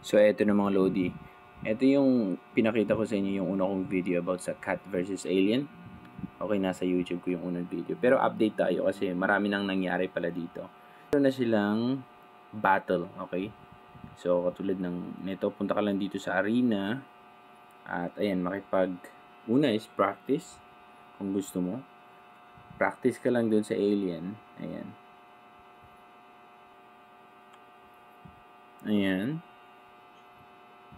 So, eto na mga Lodi. Ito yung pinakita ko sa inyo yung una kong video about sa Cat versus Alien. Okay, nasa YouTube ko yung unang video. Pero update tayo kasi marami nang nangyari pala dito. Meron na silang battle, okay? So, katulad ng nito, punta ka lang dito sa arena. At ayan, una is practice. Kung gusto mo. Practice ka lang dun sa alien. Ayan. Ayan.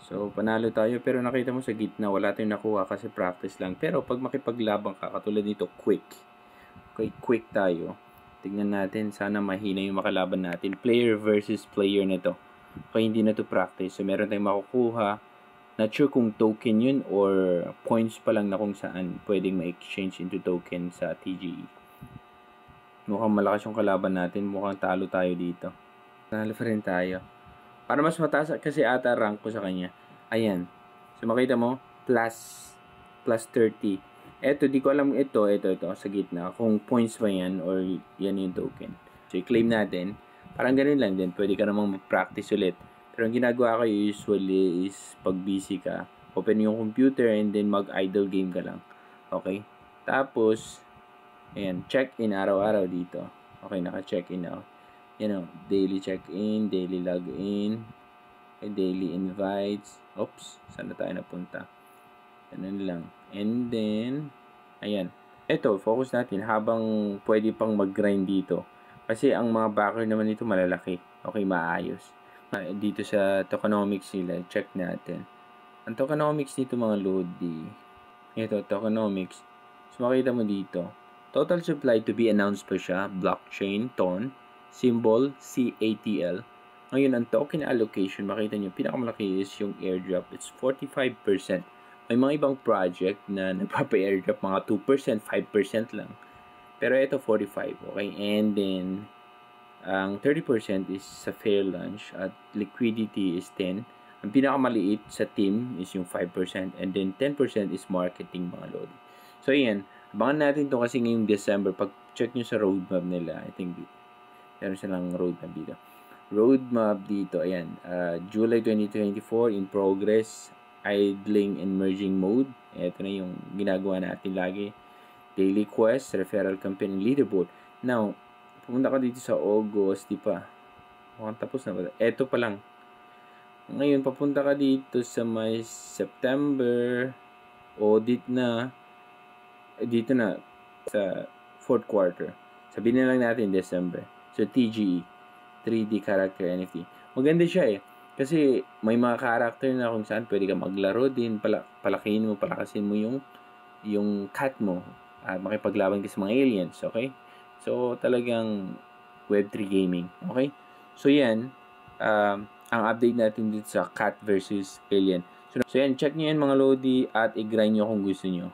So, panalo tayo. Pero nakita mo sa gitna, wala tayong nakuha kasi practice lang. Pero pag makipaglabang ka, katulad nito, quick. Okay, quick tayo. Tignan natin. Sana mahina yung makalaban natin. Player versus player na to. Okay, hindi na to practice. So, meron tayong makukuha. Not sure kung token yun or points pa lang na kung saan pwedeng ma-exchange into token sa TGE. Mukhang malakas yung kalaban natin. Mukhang talo tayo dito. Talo pa rin tayo. Para mas mataas kasi ata rank ko sa kanya. Ayan. So, makita mo, plus 30. Eto, di ko alam ito, sa gitna. Kung points ba yan or yan yung token. So, i-claim natin. Parang ganun lang din. Pwede ka namang mag-practice ulit. Pero ang ginagawa ko usually is pag busy ka, open yung computer and then mag-idle game ka lang. Okay? Tapos, ayan, check-in araw-araw dito. Okay, naka-check-in ako. Daily check-in, daily log-in, daily invites. Oops, saan na tayo napunta? Ganun lang. And then, ayan. Ito, focus natin habang pwede pang mag-grind dito. Kasi ang mga backer naman dito malalaki. Okay, maayos. Dito sa tokenomics nila, check natin. Ang tokenomics dito mga Lodi. Ito, tokenomics. So, makita mo dito. Total supply to be announced pa siya. Blockchain, TON. Symbol, CATL. Ngayon, ang token allocation, makita nyo, pinakamalaki is yung airdrop. It's 45%. May mga ibang project na nagpapa-airdrop mga 2%, 5% lang. Pero ito, 45%. Okay? And then, ang 30% is sa fair launch at liquidity is 10%. Ang pinakamaliit sa team is yung 5%. And then, 10% is marketing mga lodi. So, yan. Abangan natin to kasi ngayong December. Pag check nyo sa roadmap nila, I think meron silang roadmap dito. Roadmap dito, ayan. July 2024, in progress. Idling and merging mode. Ito na yung ginagawa natin lagi. Daily quest, referral campaign, leaderboard. Now, pumunta ka dito sa August, di pa. Mukhang tapos na ba? Ito pa lang. Ngayon, papunta ka dito sa may September. Audit na. Dito na. Sa 4th quarter. Sabihin na lang natin December. So, TGE, 3D character NFT. Maganda siya eh. Kasi may mga character na kung saan pwede ka maglaro din. Palakihin mo, palakasin mo yung cat mo. At makipaglaban ka sa mga aliens. Okay? So, talagang Web3 gaming. Okay? So, yan. Ang update natin dito sa cat versus alien. So yan. Check nyo yan mga Lodi at i-grind nyo kung gusto nyo.